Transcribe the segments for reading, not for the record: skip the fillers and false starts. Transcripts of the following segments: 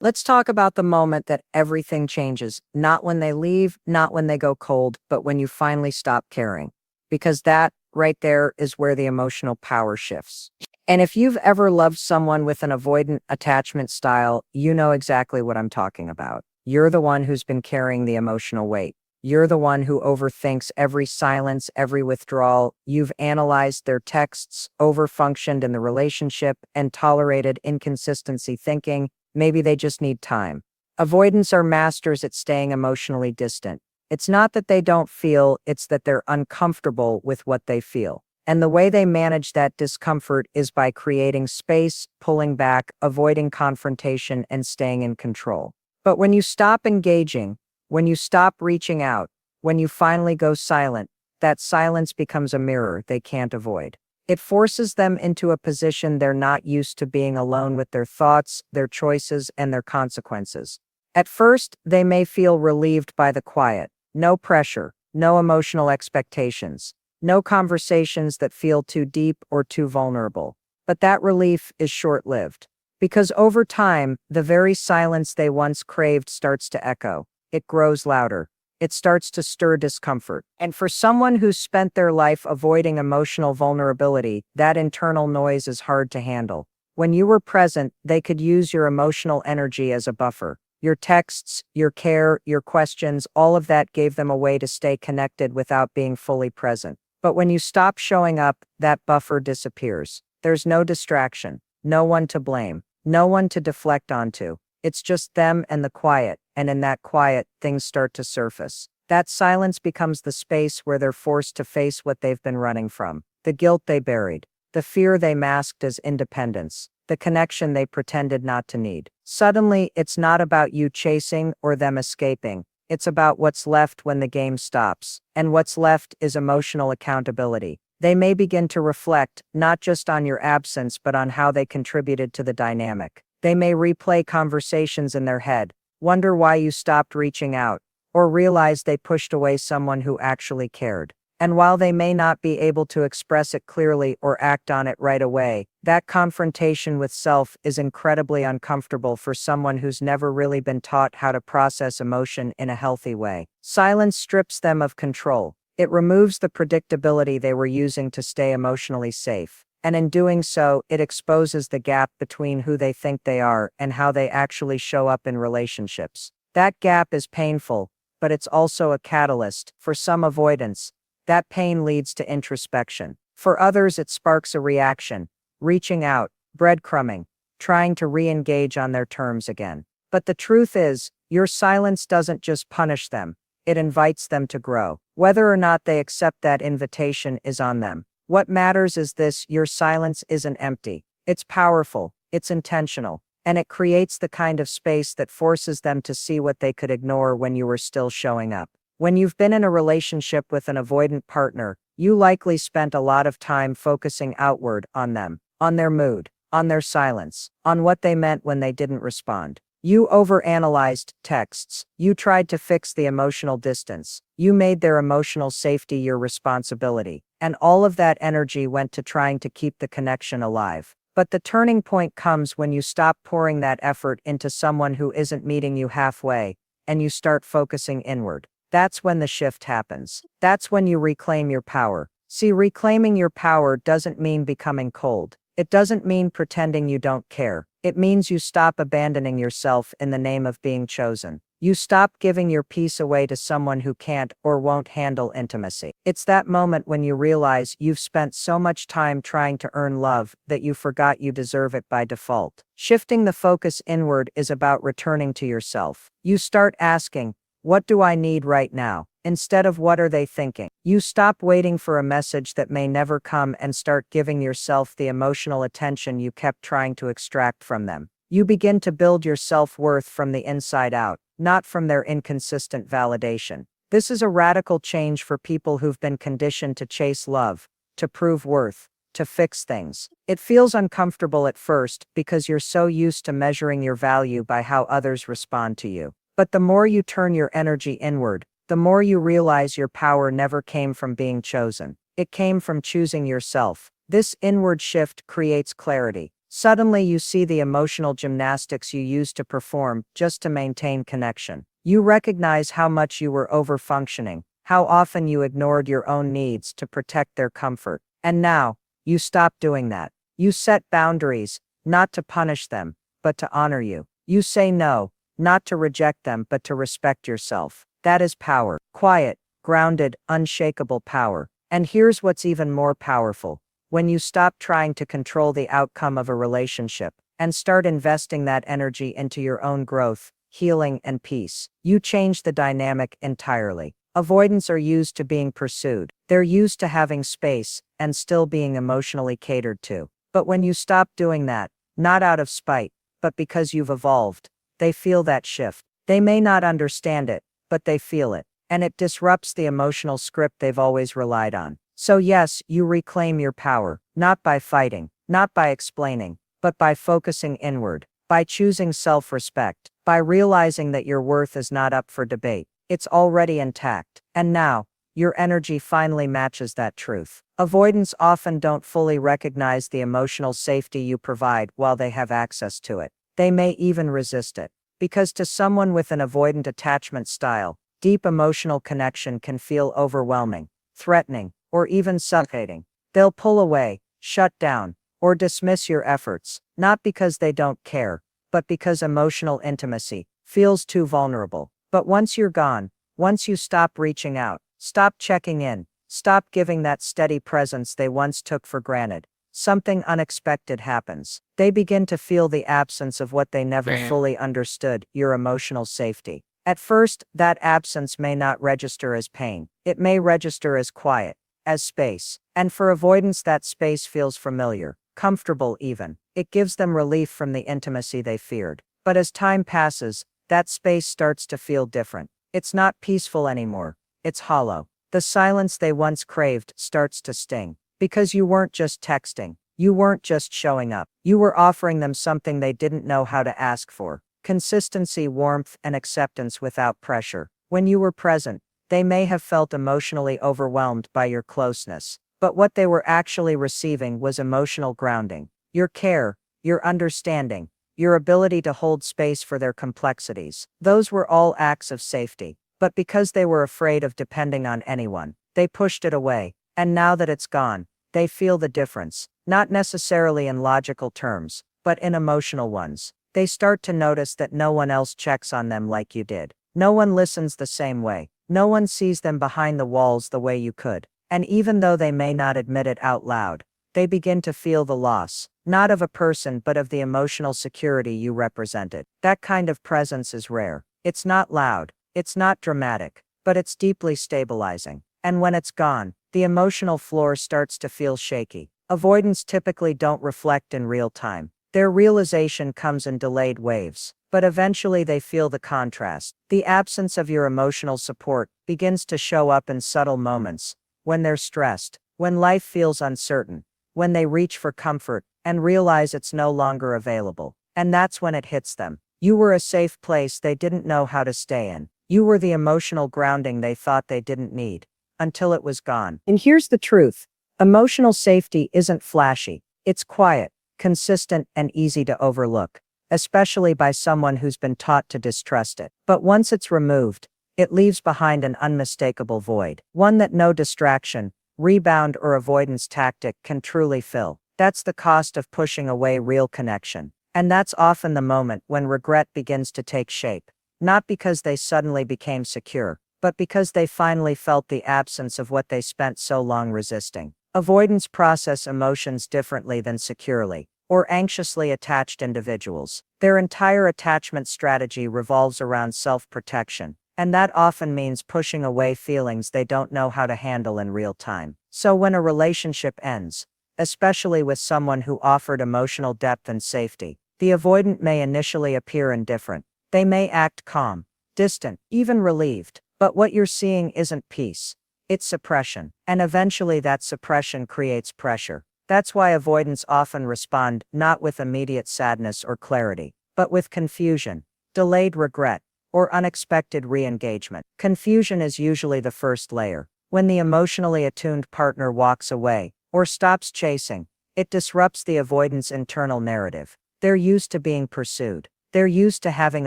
Let's talk about the moment that everything changes. Not when they leave, not when they go cold, but when you finally stop caring. Because that right there is where the emotional power shifts. And if you've ever loved someone with an avoidant attachment style, you know exactly what I'm talking about. You're the one who's been carrying the emotional weight. You're the one who overthinks every silence, every withdrawal. You've analyzed their texts, overfunctioned in the relationship, and tolerated inconsistency thinking maybe they just need time. Avoidants are masters at staying emotionally distant. It's not that they don't feel, it's that they're uncomfortable with what they feel. And the way they manage that discomfort is by creating space, pulling back, avoiding confrontation, and staying in control. But when you stop engaging, when you stop reaching out, when you finally go silent, that silence becomes a mirror they can't avoid. It forces them into a position they're not used to, being alone with their thoughts, their choices, and their consequences. At first, they may feel relieved by the quiet. No pressure, no emotional expectations, no conversations that feel too deep or too vulnerable. But that relief is short-lived. Because over time, the very silence they once craved starts to echo. It grows louder. It starts to stir discomfort. And for someone who's spent their life avoiding emotional vulnerability, that internal noise is hard to handle. When you were present, they could use your emotional energy as a buffer. Your texts, your care, your questions, all of that gave them a way to stay connected without being fully present. But when you stop showing up, that buffer disappears. There's no distraction, no one to blame, no one to deflect onto. It's just them and the quiet, and in that quiet, things start to surface. That silence becomes the space where they're forced to face what they've been running from. The guilt they buried, the fear they masked as independence, the connection they pretended not to need. Suddenly, it's not about you chasing or them escaping. It's about what's left when the game stops. And what's left is emotional accountability. They may begin to reflect, not just on your absence, but on how they contributed to the dynamic. They may replay conversations in their head, wonder why you stopped reaching out, or realize they pushed away someone who actually cared. And while they may not be able to express it clearly or act on it right away, that confrontation with self is incredibly uncomfortable for someone who's never really been taught how to process emotion in a healthy way. Silence strips them of control. It removes the predictability they were using to stay emotionally safe. And in doing so, it exposes the gap between who they think they are and how they actually show up in relationships. That gap is painful, but it's also a catalyst. For some avoidants, that pain leads to introspection. For others, it sparks a reaction, reaching out, breadcrumbing, trying to re-engage on their terms again. But the truth is, your silence doesn't just punish them, it invites them to grow. Whether or not they accept that invitation is on them. What matters is this: your silence isn't empty. It's powerful, it's intentional, and it creates the kind of space that forces them to see what they could ignore when you were still showing up. When you've been in a relationship with an avoidant partner, you likely spent a lot of time focusing outward on them, on their mood, on their silence, on what they meant when they didn't respond. You overanalyzed texts. You tried to fix the emotional distance. You made their emotional safety your responsibility. And all of that energy went to trying to keep the connection alive. But the turning point comes when you stop pouring that effort into someone who isn't meeting you halfway, and you start focusing inward. That's when the shift happens. That's when you reclaim your power. See, reclaiming your power doesn't mean becoming cold. It doesn't mean pretending you don't care. It means you stop abandoning yourself in the name of being chosen. You stop giving your peace away to someone who can't or won't handle intimacy. It's that moment when you realize you've spent so much time trying to earn love that you forgot you deserve it by default. Shifting the focus inward is about returning to yourself. You start asking, what do I need right now? Instead of what are they thinking? You stop waiting for a message that may never come and start giving yourself the emotional attention you kept trying to extract from them. You begin to build your self-worth from the inside out, not from their inconsistent validation. This is a radical change for people who've been conditioned to chase love, to prove worth, to fix things. It feels uncomfortable at first because you're so used to measuring your value by how others respond to you. But the more you turn your energy inward, the more you realize your power never came from being chosen. It came from choosing yourself. This inward shift creates clarity. Suddenly you see the emotional gymnastics you used to perform just to maintain connection. You recognize how much you were over-functioning, how often you ignored your own needs to protect their comfort. And now, you stop doing that. You set boundaries, not to punish them, but to honor you. You say no, not to reject them, but to respect yourself. That is power. Quiet, grounded, unshakable power. And here's what's even more powerful. When you stop trying to control the outcome of a relationship and start investing that energy into your own growth, healing, and peace, you change the dynamic entirely. Avoidants are used to being pursued. They're used to having space and still being emotionally catered to. But when you stop doing that, not out of spite, but because you've evolved, they feel that shift. They may not understand it, but they feel it. And it disrupts the emotional script they've always relied on. So yes, you reclaim your power, not by fighting, not by explaining, but by focusing inward, by choosing self-respect, by realizing that your worth is not up for debate. It's already intact. And now, your energy finally matches that truth. Avoidants often don't fully recognize the emotional safety you provide while they have access to it. They may even resist it. Because to someone with an avoidant attachment style, deep emotional connection can feel overwhelming, threatening, or even suffocating. They'll pull away, shut down, or dismiss your efforts, not because they don't care, but because emotional intimacy feels too vulnerable. But once you're gone, once you stop reaching out, stop checking in, stop giving that steady presence they once took for granted, something unexpected happens. They begin to feel the absence of what they never fully understood, your emotional safety. At first, that absence may not register as pain. It may register as quiet, as space. And for avoidants, that space feels familiar, comfortable even. It gives them relief from the intimacy they feared. But as time passes, that space starts to feel different. It's not peaceful anymore. It's hollow. The silence they once craved starts to sting. Because you weren't just texting. You weren't just showing up. You were offering them something they didn't know how to ask for. Consistency, warmth, and acceptance without pressure. When you were present, they may have felt emotionally overwhelmed by your closeness. But what they were actually receiving was emotional grounding. Your care, your understanding, your ability to hold space for their complexities. Those were all acts of safety. But because they were afraid of depending on anyone, they pushed it away. And now that it's gone, they feel the difference, not necessarily in logical terms, but in emotional ones. They start to notice that no one else checks on them like you did. No one listens the same way. No one sees them behind the walls the way you could. And even though they may not admit it out loud, they begin to feel the loss, not of a person but of the emotional security you represented. That kind of presence is rare. It's not loud, it's not dramatic, but it's deeply stabilizing. And when it's gone, the emotional floor starts to feel shaky. Avoidants typically don't reflect in real time. Their realization comes in delayed waves. But eventually they feel the contrast. The absence of your emotional support begins to show up in subtle moments. When they're stressed, when life feels uncertain, when they reach for comfort and realize it's no longer available. And that's when it hits them. You were a safe place they didn't know how to stay in. You were the emotional grounding they thought they didn't need, until it was gone. And here's the truth. Emotional safety isn't flashy. It's quiet, consistent, and easy to overlook, especially by someone who's been taught to distrust it. But once it's removed, it leaves behind an unmistakable void, one that no distraction, rebound, or avoidance tactic can truly fill. That's the cost of pushing away real connection. And that's often the moment when regret begins to take shape, not because they suddenly became secure, but because they finally felt the absence of what they spent so long resisting. Avoidants process emotions differently than securely or anxiously attached individuals. Their entire attachment strategy revolves around self-protection, and that often means pushing away feelings they don't know how to handle in real time. So when a relationship ends, especially with someone who offered emotional depth and safety, the avoidant may initially appear indifferent. They may act calm, distant, even relieved. But what you're seeing isn't peace. It's suppression. And eventually that suppression creates pressure. That's why avoidants often respond not with immediate sadness or clarity, but with confusion, delayed regret, or unexpected re-engagement. Confusion is usually the first layer. When the emotionally attuned partner walks away, or stops chasing, It disrupts the avoidance internal narrative. They're used to being pursued. They're used to having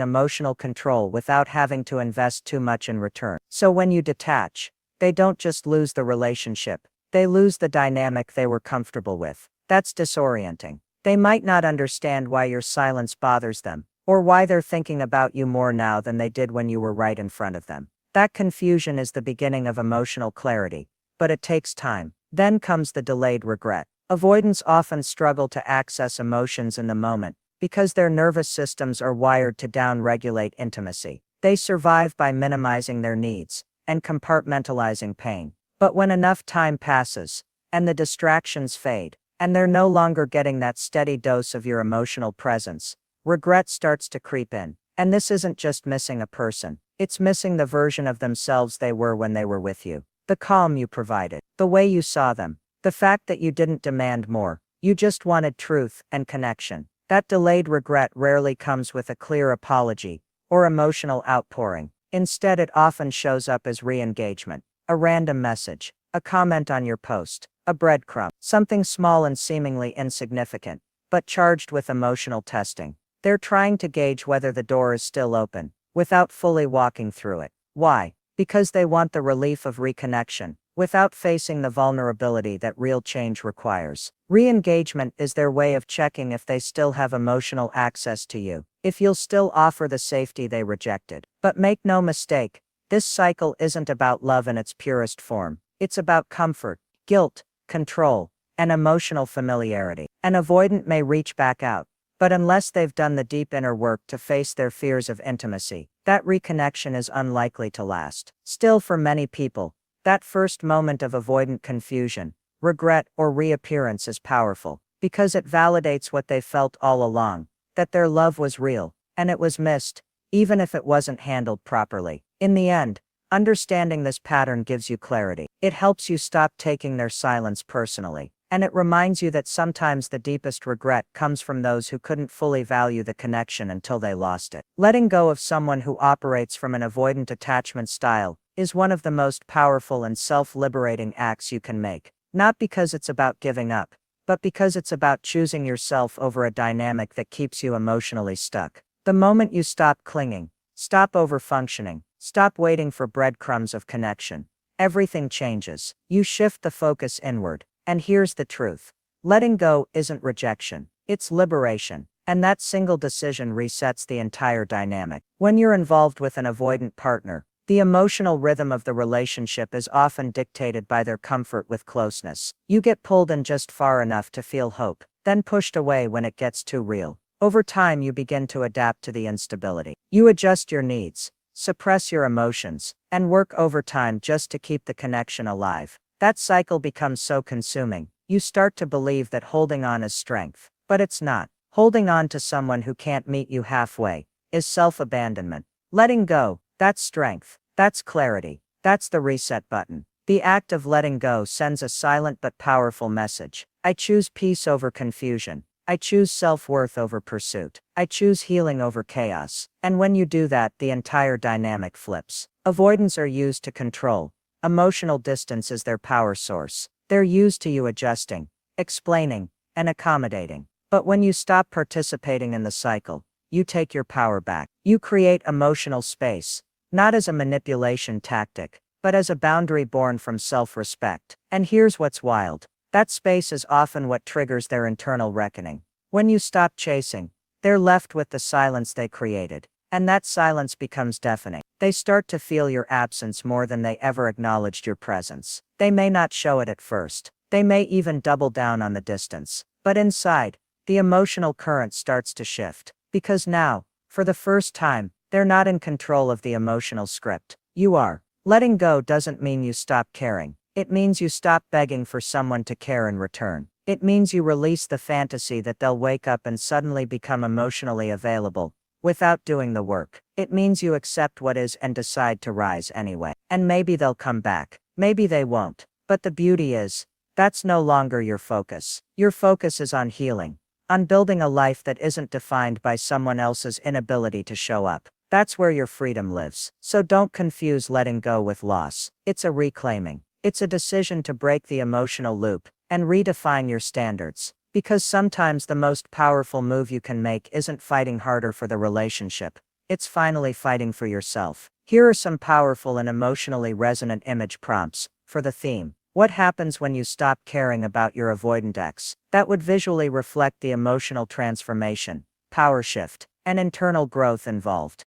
emotional control without having to invest too much in return. So when you detach, they don't just lose the relationship, they lose the dynamic they were comfortable with. That's disorienting. They might not understand why your silence bothers them, or why they're thinking about you more now than they did when you were right in front of them. That confusion is the beginning of emotional clarity, but it takes time. Then comes the delayed regret. Avoidants often struggle to access emotions in the moment, because their nervous systems are wired to downregulate intimacy. They survive by minimizing their needs and compartmentalizing pain. But when enough time passes, and the distractions fade, and they're no longer getting that steady dose of your emotional presence, regret starts to creep in. And this isn't just missing a person, it's missing the version of themselves they were when they were with you. The calm you provided, the way you saw them, the fact that you didn't demand more, you just wanted truth and connection. That delayed regret rarely comes with a clear apology or emotional outpouring. Instead, it often shows up as re-engagement, a random message, a comment on your post, a breadcrumb, something small and seemingly insignificant, but charged with emotional testing. They're trying to gauge whether the door is still open, without fully walking through it. Why? Because they want the relief of reconnection, without facing the vulnerability that real change requires. Re-engagement is their way of checking if they still have emotional access to you, if you'll still offer the safety they rejected. But make no mistake, this cycle isn't about love in its purest form. It's about comfort, guilt, control, and emotional familiarity. An avoidant may reach back out, but unless they've done the deep inner work to face their fears of intimacy, that reconnection is unlikely to last. Still, for many people, that first moment of avoidant confusion, regret, or reappearance is powerful, because it validates what they felt all along, that their love was real, and it was missed, even if it wasn't handled properly. In the end, understanding this pattern gives you clarity. It helps you stop taking their silence personally, and it reminds you that sometimes the deepest regret comes from those who couldn't fully value the connection until they lost it. Letting go of someone who operates from an avoidant attachment style is one of the most powerful and self-liberating acts you can make. Not because it's about giving up, but because it's about choosing yourself over a dynamic that keeps you emotionally stuck. The moment you stop clinging, stop overfunctioning, stop waiting for breadcrumbs of connection, everything changes. You shift the focus inward. And here's the truth. Letting go isn't rejection, it's liberation. And that single decision resets the entire dynamic. When you're involved with an avoidant partner, the emotional rhythm of the relationship is often dictated by their comfort with closeness. You get pulled in just far enough to feel hope, then pushed away when it gets too real. Over time, you begin to adapt to the instability. You adjust your needs, suppress your emotions, and work overtime just to keep the connection alive. That cycle becomes so consuming, you start to believe that holding on is strength. But it's not. Holding on to someone who can't meet you halfway is self-abandonment. Letting go, that's strength, that's clarity, that's the reset button. The act of letting go sends a silent but powerful message. I choose peace over confusion. I choose self-worth over pursuit. I choose healing over chaos. And when you do that, the entire dynamic flips. Avoidants are used to control. Emotional distance is their power source. They're used to you adjusting, explaining, and accommodating. But when you stop participating in the cycle, you take your power back. You create emotional space, not as a manipulation tactic, but as a boundary born from self-respect. And here's what's wild. That space is often what triggers their internal reckoning. When you stop chasing, they're left with the silence they created. And that silence becomes deafening. They start to feel your absence more than they ever acknowledged your presence. They may not show it at first. They may even double down on the distance. But inside, the emotional current starts to shift. Because now, for the first time, they're not in control of the emotional script. You are. Letting go doesn't mean you stop caring. It means you stop begging for someone to care in return. It means you release the fantasy that they'll wake up and suddenly become emotionally available, without doing the work. It means you accept what is and decide to rise anyway. And maybe they'll come back. Maybe they won't. But the beauty is, that's no longer your focus. Your focus is on healing, on building a life that isn't defined by someone else's inability to show up. That's where your freedom lives. So don't confuse letting go with loss. It's a reclaiming. It's a decision to break the emotional loop, and redefine your standards. Because sometimes the most powerful move you can make isn't fighting harder for the relationship, it's finally fighting for yourself. Here are some powerful and emotionally resonant image prompts for the theme. What happens when you stop caring about your avoidant ex? That would visually reflect the emotional transformation, power shift, and internal growth involved.